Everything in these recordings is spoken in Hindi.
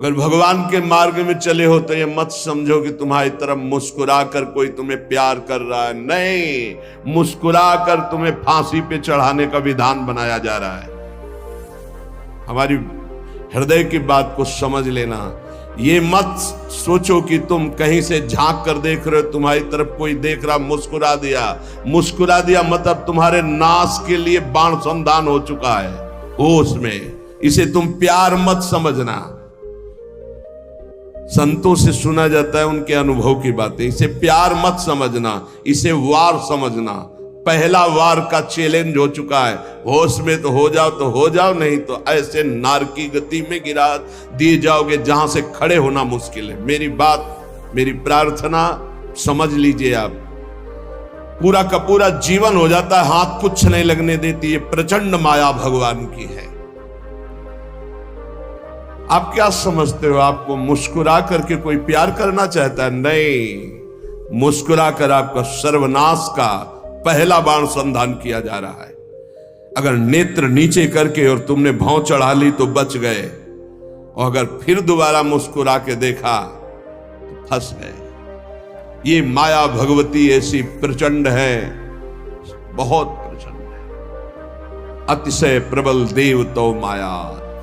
अगर भगवान के मार्ग में चले हो तो ये मत समझो कि तुम्हारी तरफ मुस्कुरा कर कोई तुम्हें प्यार कर रहा है। नहीं, मुस्कुरा कर तुम्हें फांसी पे चढ़ाने का विधान बनाया जा रहा है। हमारी हृदय की बात को समझ लेना। ये मत सोचो कि तुम कहीं से झांक कर देख रहे हो, तुम्हारी तरफ कोई देख रहा, मुस्कुरा दिया मतलब तुम्हारे नाश के लिए बाण संधान हो चुका है होश में। इसे तुम प्यार मत समझना। संतों से सुना जाता है उनके अनुभव की बातें। इसे प्यार मत समझना, इसे वार समझना। पहला वार का चैलेंज हो चुका है। होश में तो हो जाओ, नहीं तो ऐसे नार की गति में गिरा दिए जाओगे जहां से खड़े होना मुश्किल है। मेरी बात, मेरी प्रार्थना समझ लीजिए आप। पूरा का पूरा जीवन हो जाता है, हाथ कुछ नहीं लगने देती। ये प्रचंड माया भगवान की है। आप क्या समझते हो? आपको मुस्कुरा करके कोई प्यार करना चाहता है? नहीं, मुस्कुरा कर आपका सर्वनाश का पहला बाण संधान किया जा रहा है। अगर नेत्र नीचे करके और तुमने भौं चढ़ा ली तो बच गए, और अगर फिर दोबारा मुस्कुरा के देखा तो फंस गए। ये माया भगवती ऐसी प्रचंड है, बहुत प्रचंड है। अतिशय प्रबल देव तो माया,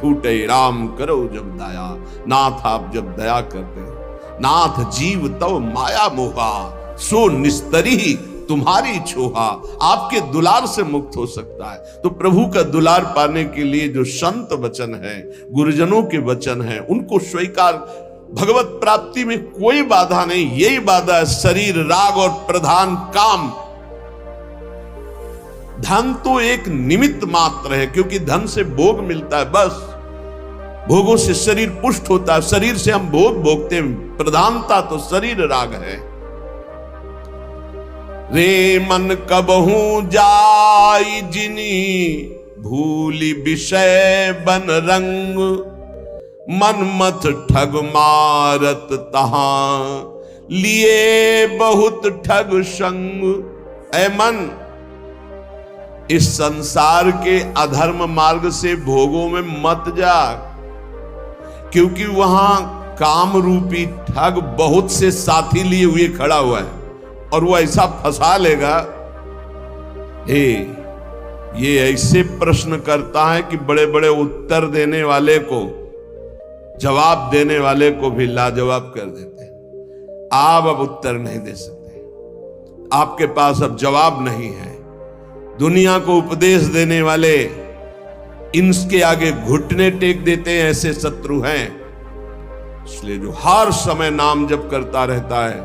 टूटे राम करो जब दया। नाथ आप जब दया करते हो, नाथ जीव तो माया मोहा, सो निस्तरी तुम्हारी छोहा। आपके दुलार से मुक्त हो सकता है। तो प्रभु का दुलार पाने के लिए जो संत वचन है, गुरुजनों के वचन है, उनको स्वीकार। भगवत प्राप्ति में कोई बाधा नहीं, यही बाधा है शरीर, राग और प्रधान काम। धन तो एक निमित्त मात्र है, क्योंकि धन से भोग मिलता है, बस भोगों से शरीर पुष्ट होता है, शरीर से हम भोग भोगते हैं। प्रधानता तो शरीर राग है। रे मन कबहू जाई जिनी, भूली विषय बन रंग। मन मत ठग मारत तहां, लिए बहुत ठग संग। ऐ मन, इस संसार के अधर्म मार्ग से भोगों में मत जा, क्योंकि वहां काम रूपी ठग बहुत से साथी लिए हुए खड़ा हुआ है, और वो ऐसा फंसा लेगा। ये ऐसे प्रश्न करता है कि बड़े बड़े उत्तर देने वाले को, जवाब देने वाले को भी लाजवाब कर देते हैं। आप अब उत्तर नहीं दे सकते, आपके पास अब जवाब नहीं है। दुनिया को उपदेश देने वाले इनके आगे घुटने टेक देते हैं, ऐसे शत्रु हैं। इसलिए जो हर समय नाम जप करता रहता है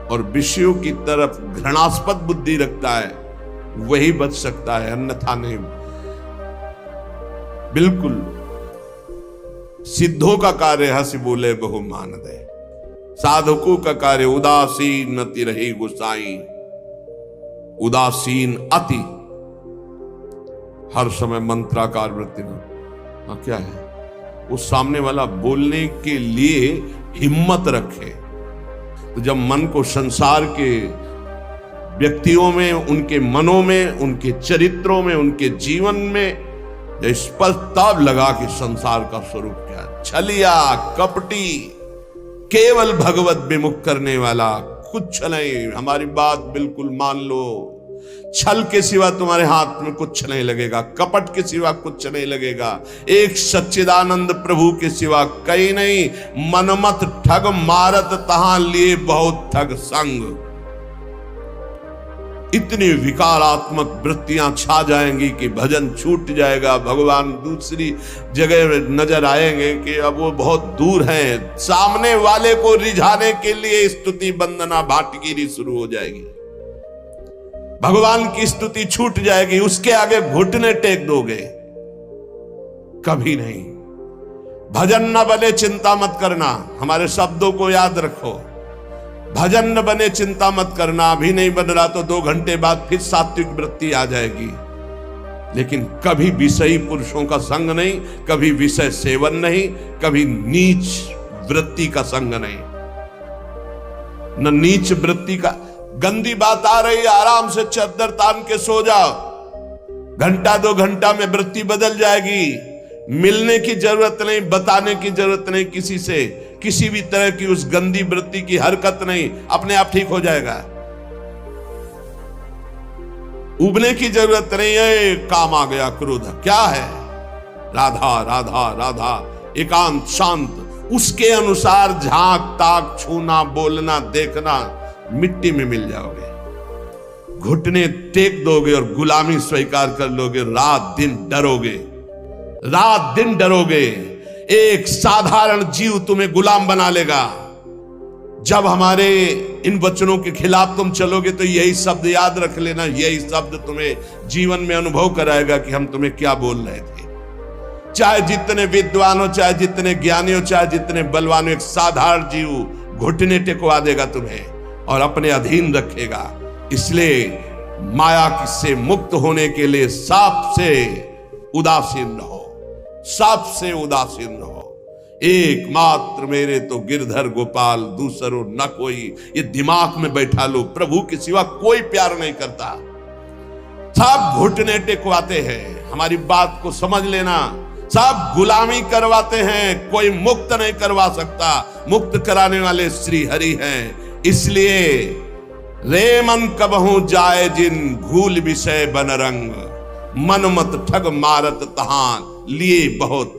और विषयों की तरफ घृणास्पद बुद्धि रखता है, वही बच सकता है, अन्यथा नहीं। बिल्कुल सिद्धों का कार्य हंसी बोले बहु मान दे, साधकों का कार्य उदासीन अति रही गुसाई। उदासीन अति, हर समय मंत्राकार वृत्ति में। हाँ, क्या है वो सामने वाला बोलने के लिए हिम्मत रखे। तो जब मन को संसार के व्यक्तियों में, उनके मनों में, उनके चरित्रों में, उनके जीवन में स्पष्ट तब लगा कि संसार का स्वरूप क्या है। छलिया, कपटी, केवल भगवत विमुख करने वाला, कुछ नहीं। हमारी बात बिल्कुल मान लो। छल के सिवा तुम्हारे हाथ में कुछ नहीं लगेगा, कपट के सिवा कुछ नहीं लगेगा, एक सच्चिदानंद प्रभु के सिवा कहीं नहीं। मनमत ठग मारत तहां, लिए बहुत ठग संग। इतनी विकारात्मक वृत्तियां छा जाएंगी कि भजन छूट जाएगा। भगवान दूसरी जगह नजर आएंगे कि अब वो बहुत दूर हैं। सामने वाले को रिझाने के लिए स्तुति वंदना भाटगिरी शुरू हो जाएगी। भगवान की स्तुति छूट जाएगी, उसके आगे घुटने टेक दोगे, कभी नहीं। भजन न बने चिंता मत करना, हमारे शब्दों को याद रखो। भजन न बने चिंता मत करना, अभी नहीं बन रहा तो 2 घंटे बाद फिर सात्विक वृत्ति आ जाएगी। लेकिन कभी विषयी पुरुषों का संग नहीं, कभी विषय सेवन नहीं, कभी नीच वृत्ति का संग नहीं। न नीच वृत्ति का, गंदी बात आ रही, आराम से चादर तान के सो जाओ, घंटा 2 घंटा में वृत्ति बदल जाएगी। मिलने की जरूरत नहीं, बताने की जरूरत नहीं किसी से, किसी भी तरह की उस गंदी वृत्ति की हरकत नहीं, अपने आप ठीक हो जाएगा। उबने की जरूरत नहीं है। काम आ गया क्रोध, क्या है? राधा राधा राधा, एकांत शांत, उसके अनुसार झांक ताक, छूना, बोलना, देखना, मिट्टी में मिल जाओगे। घुटने टेक दोगे और गुलामी स्वीकार कर लोगे। रात दिन डरोगे, रात दिन डरोगे। एक साधारण जीव तुम्हें गुलाम बना लेगा। जब हमारे इन वचनों के खिलाफ तुम चलोगे तो यही शब्द याद रख लेना, यही शब्द तुम्हें जीवन में अनुभव कराएगा कि हम तुम्हें क्या बोल रहे थे। चाहे जितने विद्वान हो, चाहे जितने ज्ञानी हो, चाहे जितने बलवान हो, एक साधारण जीव घुटने टेकवा देगा तुम्हें और अपने अधीन रखेगा। इसलिए माया से मुक्त होने के लिए सांप से उदासीन रहो, सांप से उदासीन रहो। एकमात्र मेरे तो गिरधर गोपाल, दूसरो न कोई। ये दिमाग में बैठा लो, प्रभु के सिवा कोई प्यार नहीं करता। सब घुटने टेकवाते हैं, हमारी बात को समझ लेना। सब गुलामी करवाते हैं, कोई मुक्त नहीं करवा सकता। मुक्त कराने वाले श्री हरि हैं। इसलिए रे मन कबहू जाए जिन, भूल विषय बन रंग, मन मत ठग मारत तहां लिए बहुत।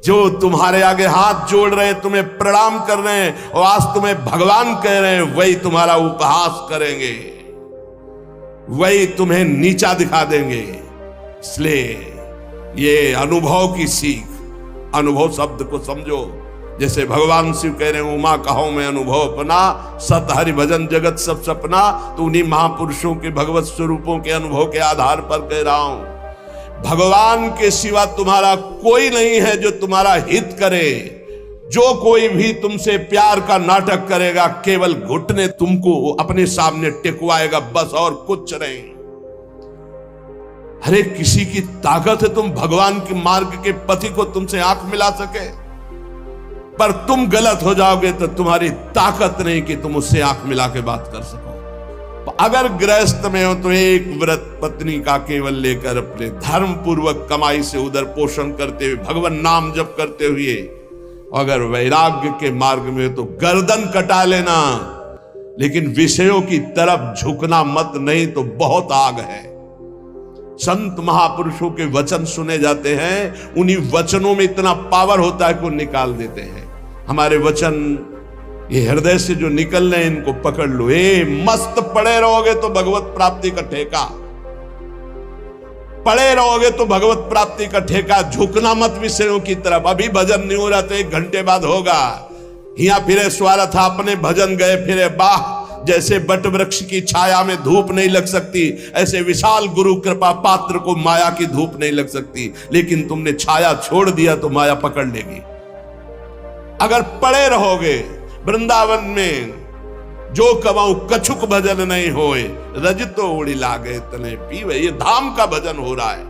जो तुम्हारे आगे हाथ जोड़ रहे हैं, तुम्हें प्रणाम कर रहे हैं और आज तुम्हें भगवान कह रहे हैं, वही तुम्हारा उपहास करेंगे, वही तुम्हें नीचा दिखा देंगे। इसलिए ये अनुभव की सीख, अनुभव शब्द को समझो। जैसे भगवान शिव कह रहे हैं, उमा कहो मैं अनुभव अपना, सत हरि भजन जगत सब सपना। तो उन्हीं महापुरुषों के भगवत स्वरूपों के अनुभव के आधार पर कह रहा हूं। भगवान के सिवा तुम्हारा कोई नहीं है जो तुम्हारा हित करे। जो कोई भी तुमसे प्यार का नाटक करेगा, केवल घुटने तुमको अपने सामने टिकवाएगा, बस, और कुछ नहीं। अरे किसी की ताकत है तुम भगवान के मार्ग के पथि को तुमसे आंख मिला सके, पर तुम गलत हो जाओगे तो तुम्हारी ताकत नहीं कि तुम उससे आंख मिला के बात कर सको। अगर गृहस्थ में हो तो एक व्रत पत्नी का केवल लेकर अपने धर्म पूर्वक कमाई से उधर पोषण करते हुए, भगवान नाम जप करते हुए। अगर वैराग्य के मार्ग में हो तो गर्दन कटा लेना, लेकिन विषयों की तरफ झुकना मत, नहीं तो बहुत आग है। संत महापुरुषों के वचन सुने जाते हैं, उन्हीं वचनों में इतना पावर होता है कि वो निकाल देते हैं। हमारे वचन ये हृदय से जो निकल रहे हैं, इनको पकड़ लो। मस्त पड़े रहोगे तो भगवत प्राप्ति का ठेका, पड़े रहोगे तो भगवत प्राप्ति का ठेका। झुकना मत विषयों की तरफ। अभी भजन नहीं हो रहा तो 1 घंटे बाद होगा। हिया फिरे स्वारा था, अपने भजन गए फिरे बाह। जैसे बट वृक्ष की छाया में धूप नहीं लग सकती, ऐसे विशाल गुरु कृपा पात्र को माया की धूप नहीं लग सकती। लेकिन तुमने छाया छोड़ दिया तो माया पकड़ लेगी। अगर पड़े रहोगे वृंदावन में, जो कमाऊ कछुक भजन नहीं होए, रजतो उड़ी लागे तने पीवे। ये धाम का भजन हो रहा है।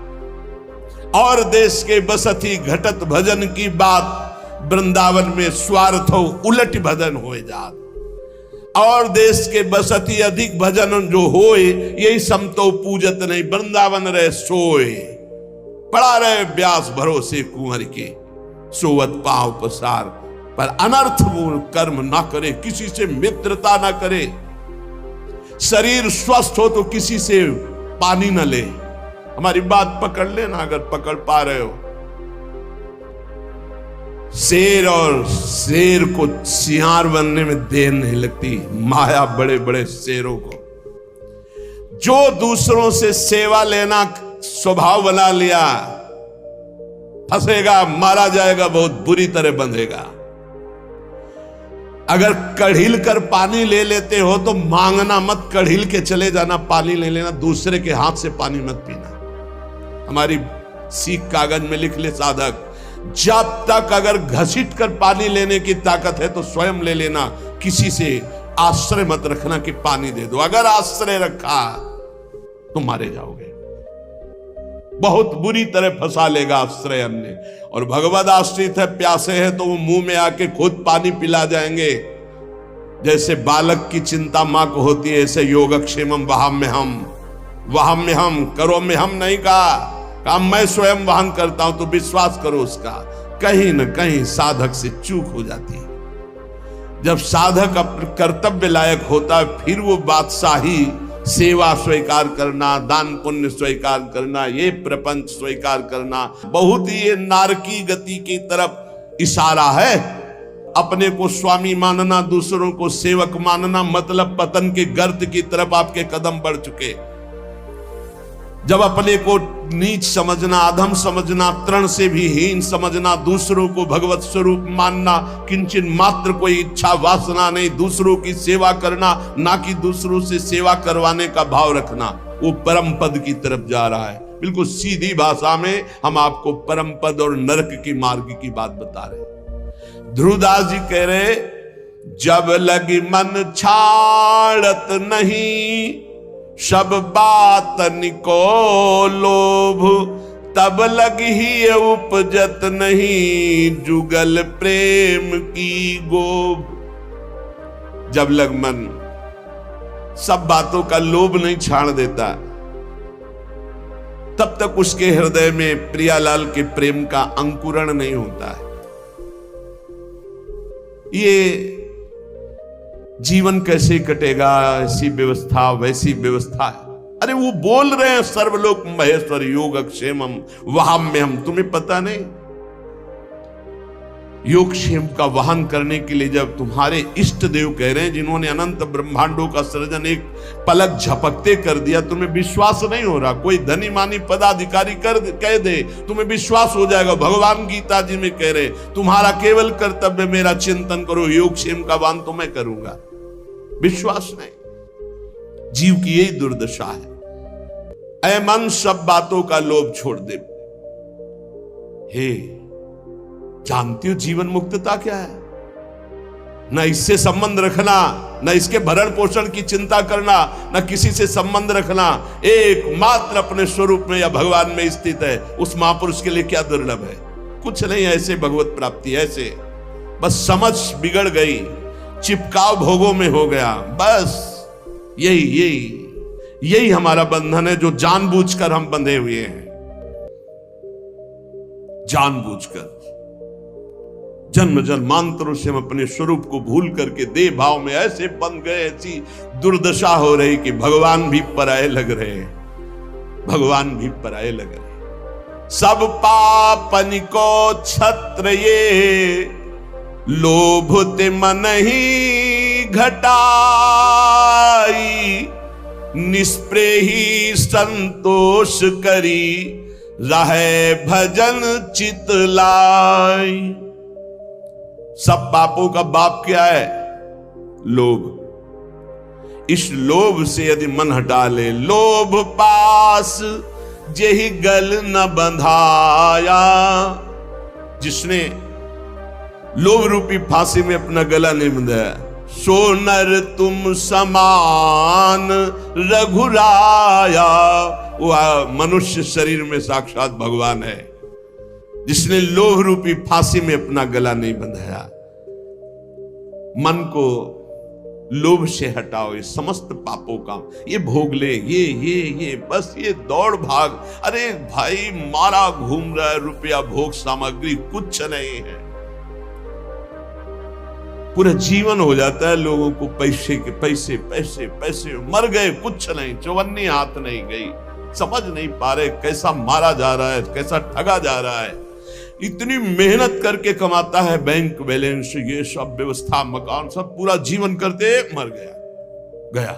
और देश के बसती घटत भजन की बात, वृंदावन में स्वार्थ हो उलट भजन होए जात। और देश के बसती अधिक भजन जो होए, यही समतो पूजत नहीं, वृंदावन रहे सोए। पड़ा रहे व्यास भरोसे कुंवर के, सोवत पांव पसार। पर अनर्थ कर्म ना करे, किसी से मित्रता ना करे। शरीर स्वस्थ हो तो किसी से पानी ना ले। हमारी बात पकड़ लेना अगर पकड़ पा रहे हो। शेर और शेर को सियार बनने में देर नहीं लगती। माया बड़े बड़े शेरों को, जो दूसरों से सेवा लेना स्वभाव बना लिया, फंसेगा, मारा जाएगा, बहुत बुरी तरह बंधेगा। अगर कढ़िल कर पानी ले लेते हो तो मांगना मत, कढ़िल के चले जाना, पानी ले लेना। दूसरे के हाथ से पानी मत पीना। हमारी सीख कागज में लिख ले साधक, जब तक अगर घसीट कर पानी लेने की ताकत है तो स्वयं ले लेना। किसी से आश्रय मत रखना कि पानी दे दो। अगर आश्रय रखा तो मारे जाओगे, बहुत बुरी तरह फंसा लेगा आश्रय अन्य। और भगवद आश्रित है, प्यासे है तो वो मुंह में आके खुद पानी पिला जाएंगे। जैसे बालक की चिंता मां को होती है, ऐसे योगक्षेमम वहां में हम, वहां में हम, करो में हम नहीं कहा। काम मैं स्वयं वहन करता हूं, तो विश्वास करो उसका कहीं न कहीं साधक से चूक हो जाती है। जब साधक अपने कर्तव्य लायक होता है, फिर वो बादशाही, सेवा स्वीकार करना, दान पुण्य स्वीकार करना, ये प्रपंच स्वीकार करना, बहुत ही ये नारकी गति की तरफ इशारा है। अपने को स्वामी मानना, दूसरों को सेवक मानना, मतलब पतन के गर्त की तरफ आपके कदम बढ़ चुके। जब अपने को नीच समझना, अधम समझना, तृण से भी हीन समझना, दूसरों को भगवत स्वरूप मानना, किंचन मात्र कोई इच्छा वासना नहीं, दूसरों की सेवा करना, ना कि दूसरों से सेवा करवाने का भाव रखना, वो परम पद की तरफ जा रहा है। बिल्कुल सीधी भाषा में हम आपको परम पद और नरक की मार्ग की बात बता रहे हैं। ध्रुवदास जी कह रहे, जब लगी मन छाड़त नहीं, सब बातन को लोभ, तब लगी ही उपजत नहीं, जुगल प्रेम की गोभ। जब लग मन सब बातों का लोभ नहीं छाड़ देता, तब तक उसके हृदय में प्रियालाल के प्रेम का अंकुरण नहीं होता है। ये जीवन कैसे कटेगा, ऐसी व्यवस्था वैसी व्यवस्था है। अरे वो बोल रहे हैं सर्वलोक महेश्वर योगक्षेमम वहाम्यहम, तुम्हें पता नहीं? योगक्षेम का वहन करने के लिए जब तुम्हारे इष्ट देव कह रहे हैं, जिन्होंने अनंत ब्रह्मांडों का सृजन एक पलक झपकते कर दिया, तुम्हें विश्वास नहीं हो रहा? कोई धनी मानी पदाधिकारी कह दे, तुम्हें विश्वास हो जाएगा। भगवान गीता जी में कह रहे, तुम्हारा केवल कर्तव्य मेरा चिंतन करो, योगक्षेम का वहन तो मैं करूंगा। विश्वास नहीं। जीव की यही दुर्दशा है। ऐ मन सब बातों का लोभ छोड़ दे। हे, जानती हो जीवन मुक्तता क्या है? न इससे संबंध रखना, न इसके भरण पोषण की चिंता करना, न किसी से संबंध रखना, एकमात्र अपने स्वरूप में या भगवान में स्थित है। उस महापुरुष के लिए क्या दुर्लभ है? कुछ नहीं, ऐसे भगवत प्राप्ति, ऐसे बस समझ बिगड़ गई, चिपकाव भोगों में हो गया। बस यही हमारा बंधन है, जो जानबूझकर हम बंधे हुए हैं। जानबूझकर जन्म जन्मांतरों से हम अपने स्वरूप को भूल करके देह भाव में ऐसे बंध गए, ऐसी दुर्दशा हो रही कि भगवान भी पराये लग रहे हैं। भगवान भी पराये लग रहे हैं। सब पापन को छत्र ये, लोभ ते मन ही घटाई, निष्प्रेही संतोष करी, रहे भजन चित लाई। सब पापों का बाप क्या है? लोभ। इस लोभ से यदि मन हटा ले, लोभ पास जेहि गल न बंधाया, जिसने लोभ रूपी फांसी में अपना गला नहीं बंधाया, सो नर तुम समान रघुराया। वह मनुष्य शरीर में साक्षात भगवान है, जिसने लोभ रूपी फांसी में अपना गला नहीं बंधाया। मन को लोभ से हटाओ, ये समस्त पापों का ये भोग ले, ये बस ये दौड़ भाग। अरे भाई, मारा घूम रहा है, रुपया भोग सामग्री कुछ नहीं है। पूरा जीवन हो जाता है लोगों को पैसे के पैसे पैसे पैसे, मर गए कुछ नहीं, चौवन्नी हाथ नहीं गई। समझ नहीं पा रहे कैसा मारा जा रहा है, कैसा ठगा जा रहा है। इतनी मेहनत करके कमाता है, बैंक बैलेंस, ये सब व्यवस्था, मकान, सब पूरा जीवन करते मर गया।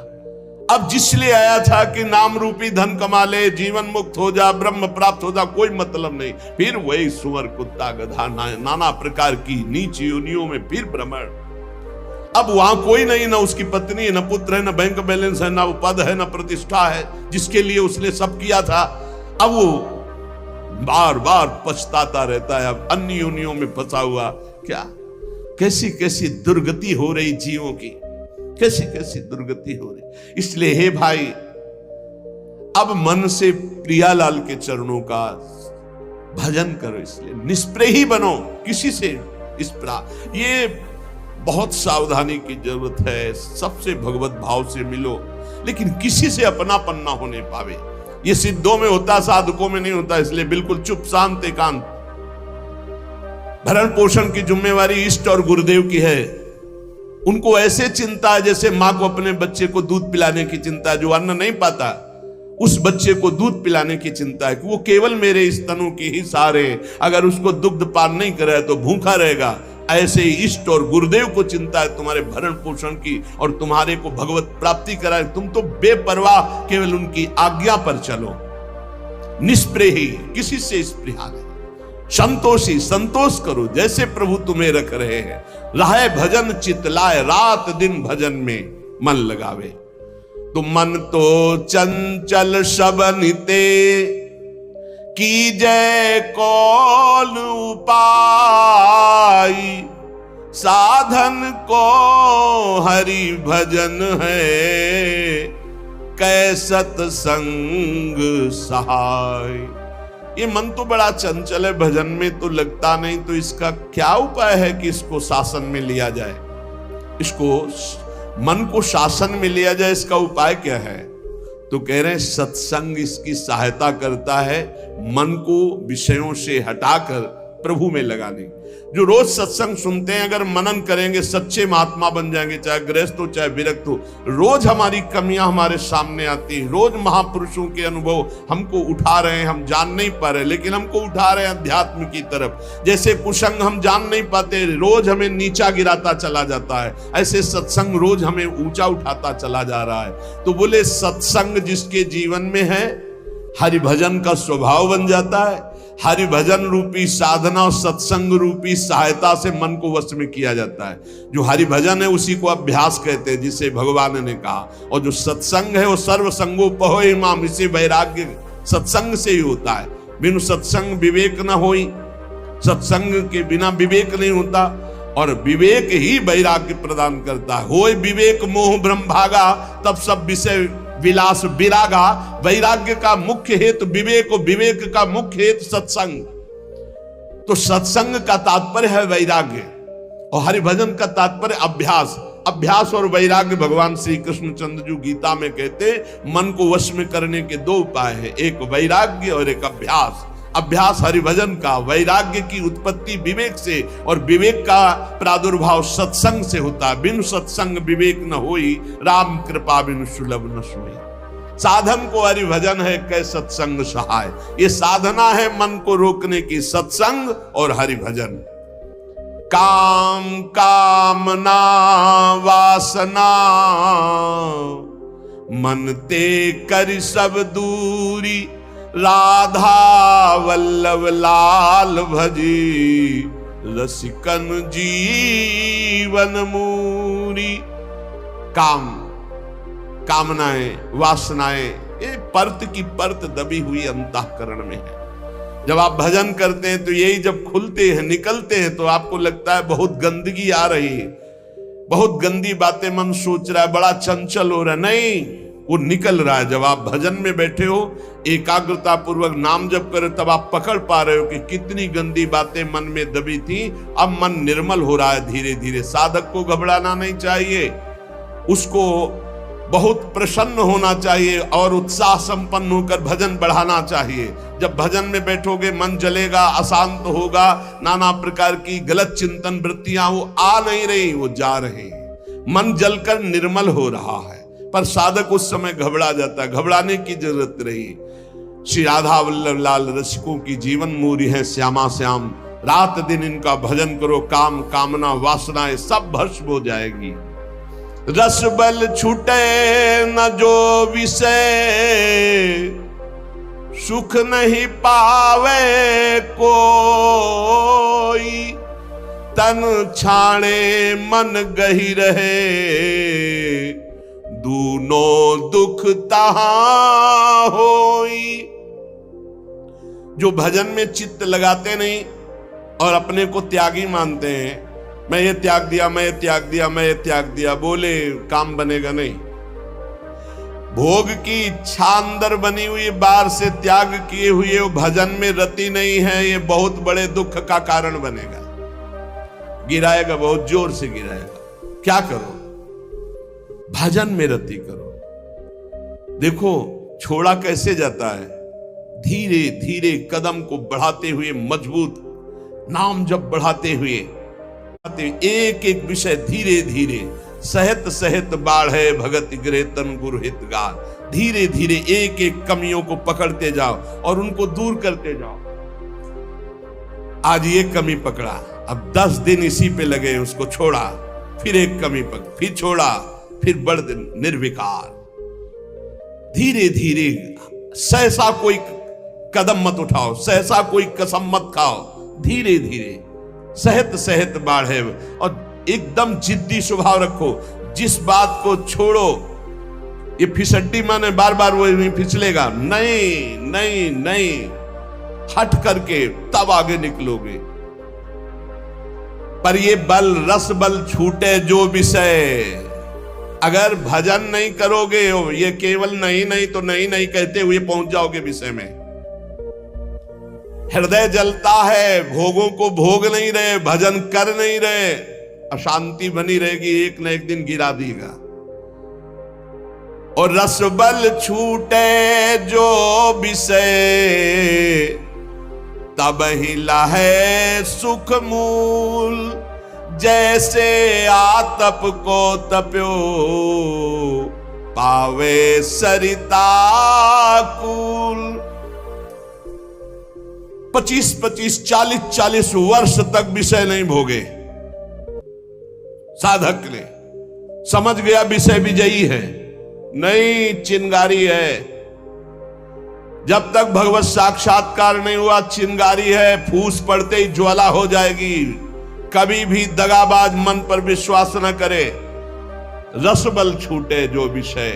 अब जिसलिए आया था कि नाम रूपी धन कमा ले, जीवन मुक्त हो जा, ब्रह्म प्राप्त हो जा, कोई मतलब नहीं। फिर वही सुअर, कुत्ता, गधा, नाना प्रकार की नीच योनियों में फिर भ्रमण। अब वहां कोई नहीं, ना उसकी पत्नी, न पुत्र है, न बैंक बैलेंस है, ना पद है, न प्रतिष्ठा है, जिसके लिए उसने सब किया था। अब वो बार बार पछताता रहता है, अब अन्य योनियों में फंसा हुआ। क्या कैसी कैसी दुर्गति हो रही जीवों की, कैसी कैसी दुर्गति हो रही। इसलिए हे भाई, अब मन से प्रियालाल के चरणों का भजन करो। इसलिए निष्प्रेही बनो किसी से। ये बहुत सावधानी की जरूरत है। सबसे भगवत भाव से मिलो, लेकिन किसी से अपनापन ना होने पावे। ये सिद्धों में होता, साधकों में नहीं होता। इसलिए बिल्कुल चुप शांत एकांत। भरण पोषण की जिम्मेवारी इष्ट और गुरुदेव की है। उनको ऐसे चिंता है जैसे मां को अपने बच्चे को दूध पिलाने की चिंता है। जो अन्न नहीं पाता उस बच्चे को दूध पिलाने की चिंता है कि वो केवल मेरे स्तनों के ही सहारे, अगर उसको दुग्ध पान नहीं करे तो भूखा रहेगा। ऐसे ही इष्ट और गुरुदेव को चिंता है तुम्हारे भरण पोषण की और तुम्हारे को भगवत प्राप्ति कराए। तुम तो बेपरवाह केवल उनकी आज्ञा पर चलो, निष्प्रेही, किसी से स्पृहा नहीं, संतोषी, संतोष करो जैसे प्रभु तुम्हें रख रहे हैं। रहे भजन चित लाए, रात दिन भजन में मन लगावे। तो मन तो चंचल सबनिते, कीजय कौन उपाय। साधन को हरि भजन है, कै सत्संग सहाय। ये मन तो बड़ा चंचल है, भजन में तो लगता नहीं, तो इसका क्या उपाय है कि इसको शासन में लिया जाए? इसको मन को शासन में लिया जाए, इसका उपाय क्या है? तो कह रहे हैं सत्संग इसकी सहायता करता है मन को विषयों से हटाकर प्रभु में लगाने। जो रोज सत्संग सुनते हैं, अगर मनन करेंगे सच्चे महात्मा बन जाएंगे, चाहे गृहस्थ हो चाहे विरक्त हो। रोज हमारी कमियां हमारे सामने आती हैं, रोज महापुरुषों के अनुभव हमको उठा रहे हैं। हम जान नहीं पा रहे लेकिन हमको उठा रहे हैं अध्यात्म की तरफ। जैसे कुसंग हम जान नहीं पाते, रोज हमें नीचा गिराता चला जाता है, ऐसे सत्संग रोज हमें ऊंचा उठाता चला जा रहा है। तो बोले सत्संग जिसके जीवन में है, हरि भजन का स्वभाव बन जाता है। हरि भजन रूपी साधना और सत्संग रूपी सहायता से मन को वश में किया जाता है। जो हरि भजन है उसी को अभ्यास कहते हैं, जिसे भगवान ने कहा। और जो सत्संग है वो सर्व संगो पहो इमाम, इसे वैराग्य सत्संग से ही होता है। बिनु सत्संग विवेक न होई, सत्संग के बिना विवेक नहीं होता, और विवेक ही वैराग्य प्रदान करता है। होय विवेक मोह ब्रह्म भागा, तब सब विषय विलास विरागा। वैराग्य का मुख्य हेतु विवेक और विवेक का मुख्य हेतु सत्संग। तो सत्संग का तात्पर्य है वैराग्य और हरिभजन का तात्पर्य अभ्यास। अभ्यास और वैराग्य भगवान श्री कृष्णचंद्र जी गीता में कहते मन को वश में करने के दो उपाय हैं, एक वैराग्य और एक अभ्यास। अभ्यास हरिभजन का, वैराग्य की उत्पत्ति विवेक से और विवेक का प्रादुर्भाव सत्संग से होता है। बिनु सत्संग विवेक न होई, राम कृपा बिनु सुलभ न सोई। साधन को हरिभजन है, कै सत्संग सहाय। ये साधना है मन को रोकने की, सत्संग और हरिभजन। काम कामना वासना, मन ते करि सब दूरी। राधा वल्लभ लाल भजी, रसिकन जीवन मूरी। काम, कामनाएं, वासनाएं, ये परत की परत दबी हुई अंतःकरण में है। जब आप भजन करते हैं तो यही जब खुलते हैं, निकलते हैं, तो आपको लगता है बहुत गंदगी आ रही है, बहुत गंदी बातें मन सोच रहा है, बड़ा चंचल हो रहा है। नहीं, वो निकल रहा है। जब आप भजन में बैठे हो, एकाग्रता पूर्वक नाम जप करें, तब आप पकड़ पा रहे हो कि कितनी गंदी बातें मन में दबी थी, अब मन निर्मल हो रहा है धीरे धीरे। साधक को घबराना नहीं चाहिए, उसको बहुत प्रसन्न होना चाहिए और उत्साह संपन्न होकर भजन बढ़ाना चाहिए। जब भजन में बैठोगे मन जलेगा, अशांत होगा, नाना प्रकार की गलत चिंतन वृत्तियां वो आ नहीं रही, वो जा रही। मन जलकर निर्मल हो रहा है, पर साधक उस समय घबरा जाता है। घबराने की जरूरत रही। श्री राधा वल्लभ लाल रसिकों की जीवन मूरी है श्यामा श्याम। रात दिन इनका भजन करो, काम कामना वासनाएं सब भस्म हो जाएगी। रस बल छूटे न जो विषय, सुख नहीं पावे कोई। तन छाणे मन गही रहे, दूनों दुख तहां होई। जो भजन में चित्त लगाते नहीं और अपने को त्यागी मानते हैं, मैं ये त्याग दिया, मैं ये त्याग दिया, मैं ये त्याग दिया, बोले काम बनेगा नहीं। भोग की इच्छा अंदर बनी हुई, बाहर से त्याग किए हुए भजन में रति नहीं है, ये बहुत बड़े दुख का कारण बनेगा। गिराएगा, बहुत जोर से गिराएगा। क्या करो? भजन में रति करो। देखो छोड़ा कैसे जाता है? धीरे धीरे कदम को बढ़ाते हुए, मजबूत नाम जब बढ़ाते हुए, एक एक विषय धीरे धीरे, सहत सहत बाढ़े भगत गिरे तन गुरु हितगार। धीरे धीरे एक एक कमियों को पकड़ते जाओ और उनको दूर करते जाओ। आज ये कमी पकड़ा, अब 10 दिन इसी पे लगे, उसको छोड़ा, फिर एक कमी पकड़, फिर छोड़ा, फिर बढ़ निर्विकार। धीरे धीरे सहसा कोई कदम मत उठाओ, सहसा कोई कसम मत खाओ, धीरे धीरे सहत सहत बाढ़े। और एकदम जिद्दी स्वभाव रखो, जिस बात को छोड़ो, ये फिसड्डी माने बार बार वो नहीं फिसलेगा, नहीं नहीं नहीं, हट करके तब आगे निकलोगे। पर ये बल रस बल छूटे जो विषय, अगर भजन नहीं करोगे, ये केवल नहीं नहीं तो नहीं नहीं कहते हुए पहुंच जाओगे विषय में। हृदय जलता है, भोगों को भोग नहीं रहे, भजन कर नहीं रहे, अशांति बनी रहेगी, एक न एक दिन गिरा देगा। और रस बल छूटे जो विषय, तब ही लहे सुख मूल। जैसे आतप को तप्यो, पावे सरिता कूल। 25-25, 40-40 वर्ष तक विषय नहीं भोगे साधक ने, समझ गया विषय विजयी है, नहीं चिंगारी है। जब तक भगवत साक्षात्कार नहीं हुआ, चिंगारी है, फूस पड़ते ही ज्वाला हो जाएगी। कभी भी दगाबाज मन पर विश्वास न करे। रस बल छूटे जो विषय,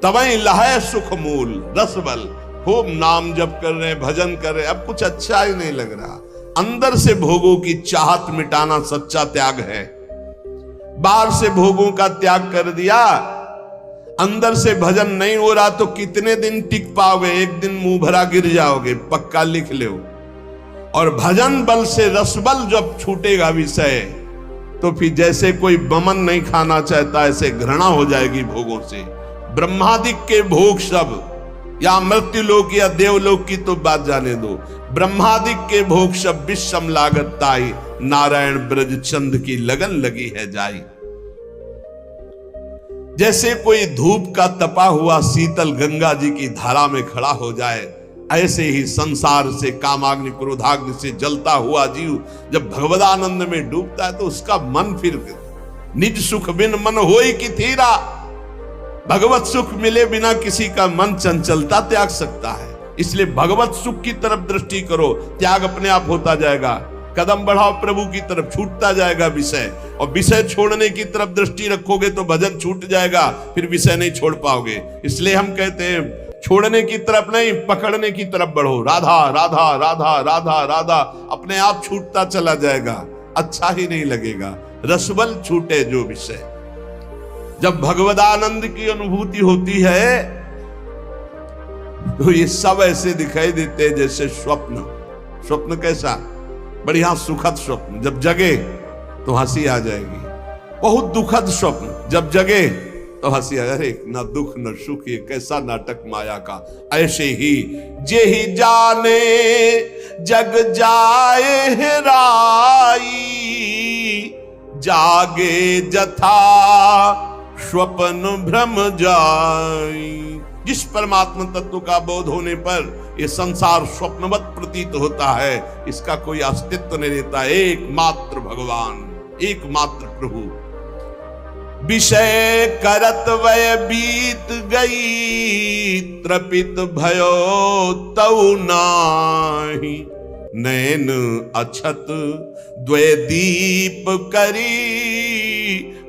तवई लहे सुख मूल। रस बल, खूब नाम जप कर रहे, भजन कर रहे, अब कुछ अच्छा ही नहीं लग रहा। अंदर से भोगों की चाहत मिटाना सच्चा त्याग है। बाहर से भोगों का त्याग कर दिया, अंदर से भजन नहीं हो रहा तो कितने दिन टिक पाओगे? एक दिन मुंह भरा गिर जाओगे, पक्का लिख लो। और भजन बल से रसबल जब छूटेगा विषय, तो फिर जैसे कोई बमन नहीं खाना चाहता, ऐसे घृणा हो जाएगी भोगों से। ब्रह्मादिक के भोग सब, या मृत्यु लोक या देवलोक की तो बात जाने दो, ब्रह्मादिक के भोग सब विषम लागत ताई। नारायण ब्रज चंद की लगन लगी है जाई। जैसे कोई धूप का तपा हुआ शीतल गंगा जी की धारा में खड़ा हो जाए, ऐसे ही संसार से, कामाग्नि क्रोधाग्नि से जलता हुआ जीव जब भगवदानंद में डूबता है, तो उसका मन फिर निज सुख बिन मन होई कि थीरा। भगवत सुख मिले बिना किसी का मन चंचलता त्याग सकता है। इसलिए भगवत सुख की तरफ दृष्टि करो, त्याग अपने आप होता जाएगा। कदम बढ़ाओ प्रभु की तरफ, छूटता जाएगा विषय। और विषय छोड़ने की तरफ दृष्टि रखोगे तो भजन छूट जाएगा, फिर विषय नहीं छोड़ पाओगे। इसलिए हम कहते हैं छोड़ने की तरफ नहीं, पकड़ने की तरफ बढ़ो। राधा राधा राधा राधा राधा, अपने आप छूटता चला जाएगा, अच्छा ही नहीं लगेगा। रसबल छूटे जो विषय। जब भगवदानंद की अनुभूति होती है तो ये सब ऐसे दिखाई देते हैं जैसे स्वप्न। स्वप्न कैसा? बढ़िया सुखद स्वप्न। जब जगे तो हंसी आ जाएगी। बहुत दुखद स्वप्न, जब जगे तो हंसी, अरे न दुख न सुख, ये कैसा नाटक माया का। ऐसे ही जे ही जाने जग जाए हेराई, जागे जथा स्वप्न भ्रम जाई। जिस परमात्मा तत्व का बोध होने पर ये संसार स्वप्नवत प्रतीत होता है, इसका कोई अस्तित्व नहीं रहता। एकमात्र भगवान, एकमात्र प्रभु। विषय करत वय बीत गई, त्रपित भयो तऊ नाही। नैन अछत द्वय दीप करी,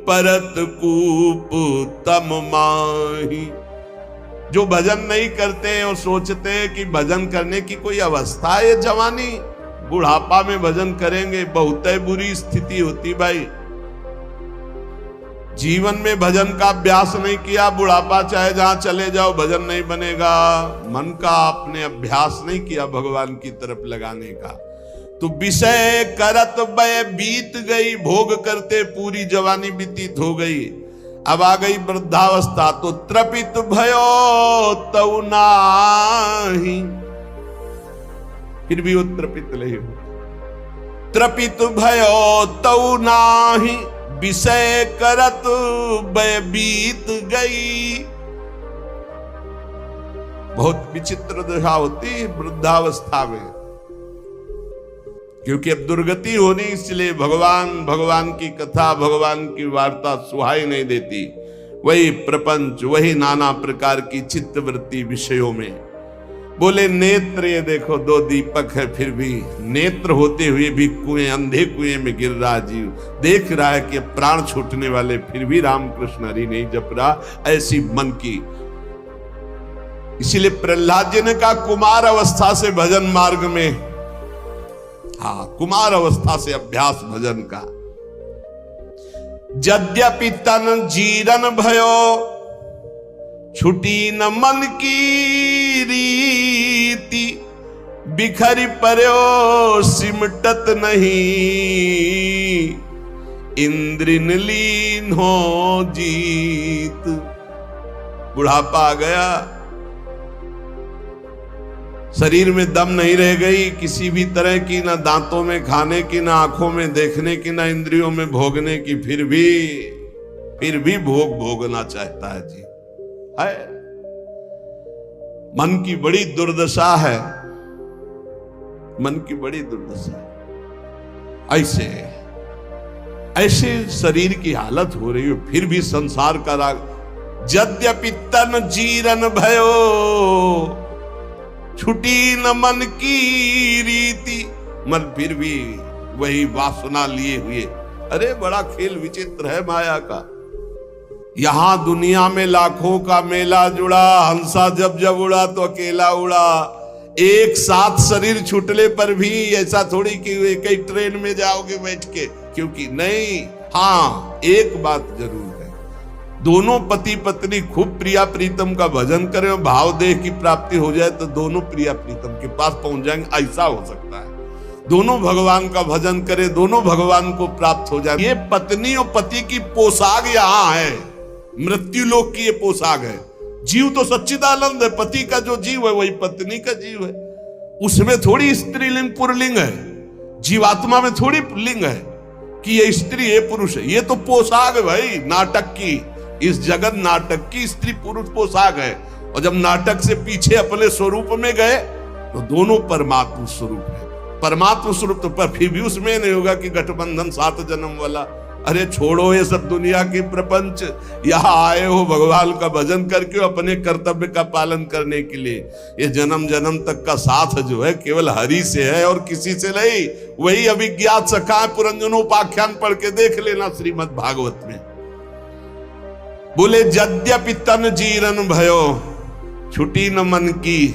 परत कूप तम माही। जो भजन नहीं करते और सोचते हैं कि भजन करने की कोई अवस्था है, जवानी बुढ़ापा में भजन करेंगे, बहुत बुरी स्थिति होती भाई। जीवन में भजन का अभ्यास नहीं किया, बुढ़ापा चाहे जहां चले जाओ भजन नहीं बनेगा। मन का आपने अभ्यास नहीं किया भगवान की तरफ लगाने का, तो विषय करत बय बीत गई। भोग करते पूरी जवानी व्यतीत हो गई। अब आ गई वृद्धावस्था तो त्रपित भयो तऊ नाही, फिर भी वो त्रपित नहीं हो। त्रपित भयो तऊ नाही, विषय करत बय बीत गई। बहुत विचित्र दशा होती है वृद्धावस्था में, क्योंकि अब दुर्गति होनी, इसलिए भगवान की कथा, भगवान की वार्ता सुहाई नहीं देती। वही प्रपंच, वही नाना प्रकार की चित्तवृत्ति विषयों में। बोले नेत्र, ये देखो दो दीपक है, फिर भी नेत्र होते हुए भी कुएं, अंधे कुएं में गिर रहा जीव, देख रहा है कि प्राण छूटने वाले, फिर भी रामकृष्ण हरि नहीं जप रहा। ऐसी मन की, इसीलिए प्रहलाद जी ने कहा कुमार अवस्था से भजन मार्ग में, कुमार अवस्था से अभ्यास भजन का। यद्यपि तन जीरन भयो, छुटी न मन की रीति, बिखरी पर्यो सिमटत नहीं, इंद्रिन लीन हो जीत। बुढ़ापा आ गया, शरीर में दम नहीं रह गई किसी भी तरह की, ना दांतों में खाने की, ना आंखों में देखने की, ना इंद्रियों में भोगने की, फिर भी भोग भोगना चाहता है जी। है मन की बड़ी दुर्दशा है, मन की बड़ी दुर्दशा है। ऐसे शरीर की हालत हो रही है, फिर भी संसार का राग। यद्यपि तन जीरन भयो, छुटी न मन की रीति, मन फिर भी वही वासना लिए हुए। अरे बड़ा खेल विचित्र है माया का। यहां दुनिया में लाखों का मेला जुड़ा, हंसा जब जब उड़ा तो अकेला उड़ा। एक साथ शरीर छूटने पर भी ऐसा थोड़ी कि एक ही ट्रेन में जाओगे बैठ के, क्योंकि नहीं। हाँ, एक बात जरूर है, दोनों पति पत्नी खूब प्रिया प्रीतम का भजन करें और भाव देह की प्राप्ति हो जाए तो दोनों प्रिया प्रीतम के पास पहुंच जाएंगे, ऐसा हो सकता है। दोनों भगवान का भजन करें, दोनों भगवान को प्राप्त हो जाए। ये पत्नी और पति की पोशाक यहाँ है, मृत्यु लोक की ये पोशाक है। जीव तो सच्चिदानंद है, पति का जो जीव है वही पत्नी का जीव है। उसमें थोड़ी स्त्रीलिंग पुरलिंग है, जीवात्मा में थोड़ी लिंग है कि ये स्त्री ये पुरुष है। ये तो पोशाक है भाई, नाटक की, इस जगत नाटक की स्त्री पुरुष पोशाक है। और जब नाटक से पीछे अपने स्वरूप में गए तो दोनों परमात्मा स्वरूप है। परमात्मा स्वरूप तो पर फिर भी उसमें नहीं होगा कि गठबंधन 7 जन्म वाला। अरे छोड़ो ये सब दुनिया की प्रपंच, यहाँ आए हो भगवान का भजन करके अपने कर्तव्य का पालन करने के लिए। ये जन्म जन्म तक का साथ जो है केवल हरि से है और किसी से नहीं। वही अभिज्ञात सखा पुरंजनोपाख्यान पढ़ के देख लेना श्रीमद् भागवत में। बोले यद्यपि तन जीरन भयो, छुटी न मन की।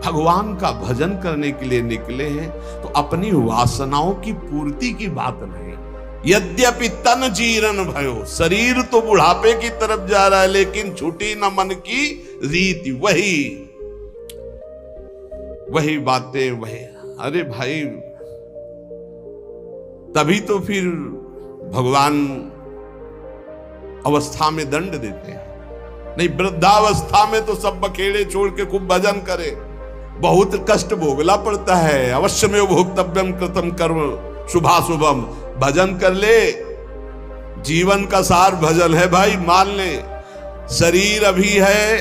भगवान का भजन करने के लिए निकले हैं तो अपनी वासनाओं की पूर्ति की बात नहीं। यद्यपि तन जीरन भयो, शरीर तो बुढ़ापे की तरफ जा रहा है, लेकिन छुटी न मन की रीति। वही बातें वही। अरे भाई, तभी तो फिर भगवान अवस्था में दंड देते हैं। नहीं, वृद्धावस्था में तो सब बखेड़े छोड़ के खूब भजन करे। बहुत कष्ट भोगना पड़ता है। अवश्य में भोक्तव्यम कृतम कर्म शुभाशुभम। भजन कर ले, जीवन का सार भजन है भाई। मान ले, शरीर अभी है,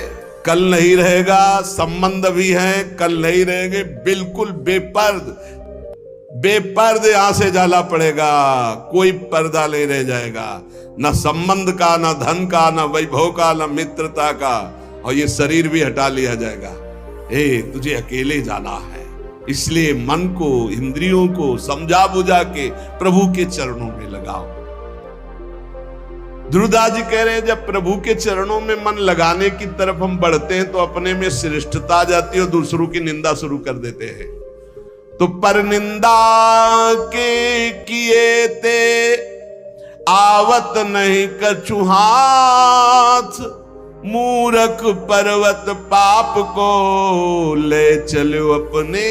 कल नहीं रहेगा। संबंध भी है, कल नहीं रहेंगे। बिल्कुल बेपर्द यहां से जाना पड़ेगा। कोई पर्दा नहीं रह जाएगा, न संबंध का, न धन का, न वैभव का, न मित्रता का। और ये शरीर भी हटा लिया जाएगा। तुझे अकेले जाना है। इसलिए मन को, इंद्रियों को समझा बुझा के प्रभु के चरणों में लगाओ। ध्रुवदास जी कह रहे हैं, जब प्रभु के चरणों में मन लगाने की तरफ हम बढ़ते हैं तो अपने में श्रेष्ठता आ जाती है और दूसरों की निंदा शुरू कर देते हैं। तो पर निंदा के किए ते आवत नहीं कछु हाथ, मूरख पर्वत पाप को ले चलो अपने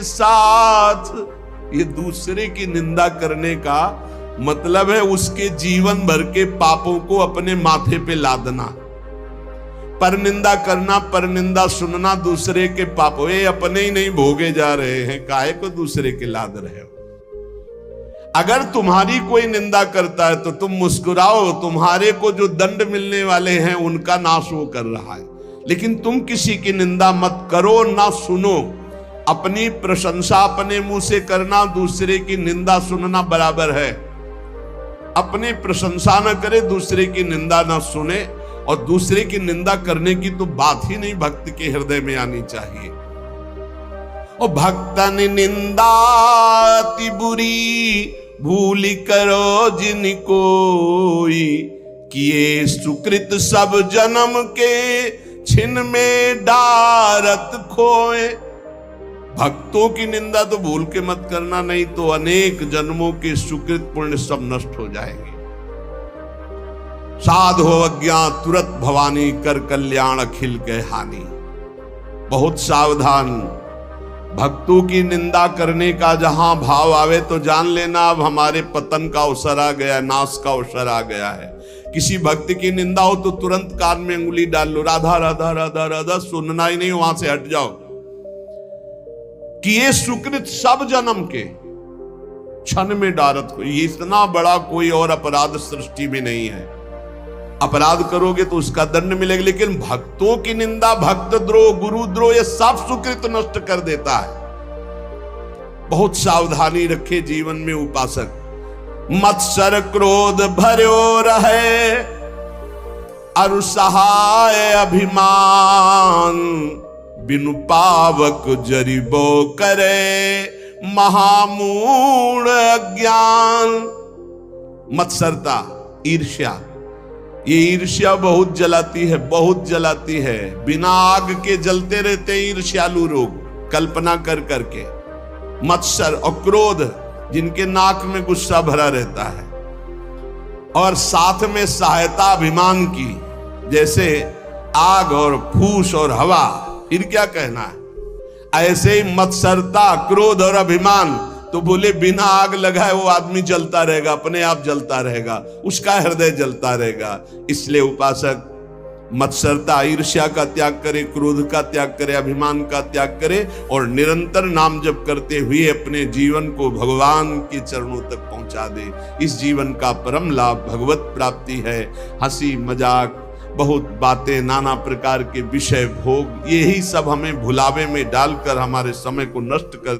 साथ। ये दूसरे की निंदा करने का मतलब है उसके जीवन भर के पापों को अपने माथे पे लादना। पर निंदा करना, पर निंदा सुनना दूसरे के पापों, ये अपने ही नहीं भोगे जा रहे हैं, काहे को दूसरे के लाद रहे हो। अगर तुम्हारी कोई निंदा करता है तो तुम मुस्कुराओ, तुम्हारे को जो दंड मिलने वाले हैं उनका नाश वो कर रहा है। लेकिन तुम किसी की निंदा मत करो, ना सुनो। अपनी प्रशंसा अपने मुंह से करना, दूसरे की निंदा सुनना बराबर है। अपनी प्रशंसा न करे, दूसरे की निंदा न सुने, और दूसरे की निंदा करने की तो बात ही नहीं भक्त के हृदय में आनी चाहिए। और भक्तन निंदा अति बुरी भूल करो जिन कोई, किए सुकृत सब जन्म के छिन में डारत खोए। भक्तों की निंदा तो भूल के मत करना, नहीं तो अनेक जन्मों के सुकृत पुण्य सब नष्ट हो जाएंगे। साध हो अज्ञान तुरंत भवानी, कर कल्याण अखिल के हानि। बहुत सावधान। भक्तों की निंदा करने का जहां भाव आवे तो जान लेना अब हमारे पतन का अवसर आ गया, नाश का अवसर आ गया है। किसी भक्त की निंदा हो तो तुरंत कान में उंगली डाल लो, राधा राधा राधा राधा, सुनना ही नहीं, वहां से हट जाओ। कि ये सुकृत सब जन्म के क्षण में डारत को, ये इतना बड़ा कोई और अपराध सृष्टि में नहीं है। अपराध करोगे तो उसका दंड मिलेगा, लेकिन भक्तों की निंदा, भक्त द्रोह, गुरु द्रोह, ये सब सुकृत नष्ट कर देता है। बहुत सावधानी रखे जीवन में उपासक। मत्सर क्रोध भर्यो रहे, अरु सहाय अभिमान, बिनु पावक जरिबो करे, महामूढ़ अज्ञान। मत्सरता, ईर्ष्या, ये ईर्ष्या बहुत जलाती है, बहुत जलाती है। बिना आग के जलते रहते ईर्ष्यालु लोग, कल्पना कर करके। मत्सर और क्रोध, जिनके नाक में गुस्सा भरा रहता है, और साथ में सहायता अभिमान की, जैसे आग और फूस और हवा, फिर क्या कहना है। ऐसे ही मत्सरता, क्रोध और अभिमान, तो बोले बिना आग लगाए वो आदमी जलता रहेगा, अपने आप जलता रहेगा, उसका हृदय जलता रहेगा। इसलिए उपासक मत्सरता, ईर्ष्या का त्याग करे, क्रोध का त्याग करे, अभिमान का त्याग करे, और निरंतर नाम जप करते हुए अपने जीवन को भगवान के चरणों तक पहुंचा दे। इस जीवन का परम लाभ भगवत प्राप्ति है। हंसी मजाक, बहुत बातें, नाना प्रकार के विषय भोग, यही सब हमें भुलावे में डालकर हमारे समय को नष्ट कर